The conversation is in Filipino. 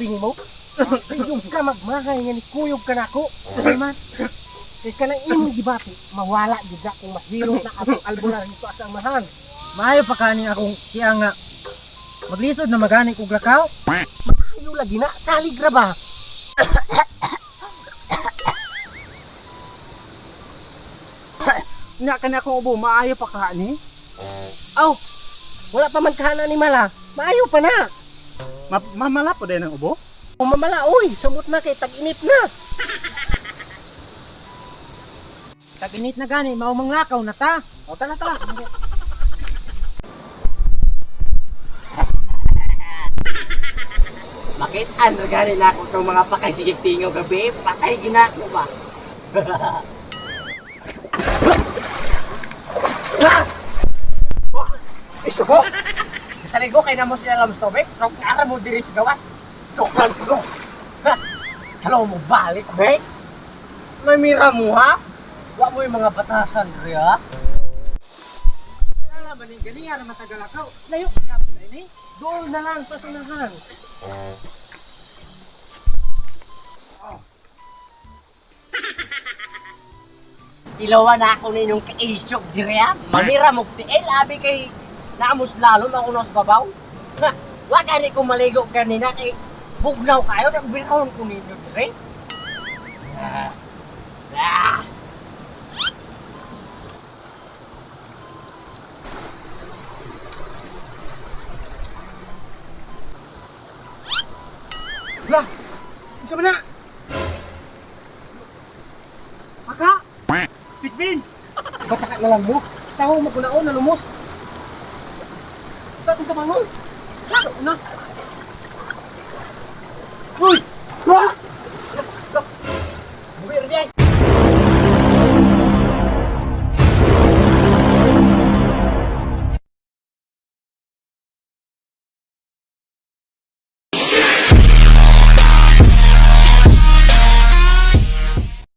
labi nimo. Kuyog ka magmahay nga ni kuyog ka nako. Man. Kay kanang imong gibati, mawala gyud kung mahirot na atong albular dito sa amahan. Maayo pa kani akong siya nga maglisod na magani kog lakaw. Maayo lagi na salig ra ba? Nya ka na akong ubo, maayo pa ka ni. Aw. Wala pa man kahana ni mala. Maayo pa na. Mamala po din ang ubo? O mamala oy, samot na kay tag-init na. Tag-init na gani, maumang lakaw na ta. O tala. Bakit ano gani na ako itong mga pakay sigip tingaw gabi? Patay ginako ba? Isugo. Kasaligo kay na mo sila lang tubig? Rok nga mo diri sa gawas. Soklan ko. Salo mo balik, be? Namira mo ha? Wa mo yung mga batasan, re ha? Wala ba ni gani ara matagal lakaw. Layo ka pala ini. Doon na lang sa sunahan. Ilawan na ako ninyong kaisyok diri ha? Mamira mo tiil, abi kay naamos lalo na unos babaw. Ha, wa gani ko maligo kanina kay bugnaw kayo, nagbilkon ko ninyo diri. Ah. Lah. Unsa man na? Aka! Sikbin! Bataka na lang mo. Taho mo kunaon na lumos. Tatong ka mangon. Ano? Uy!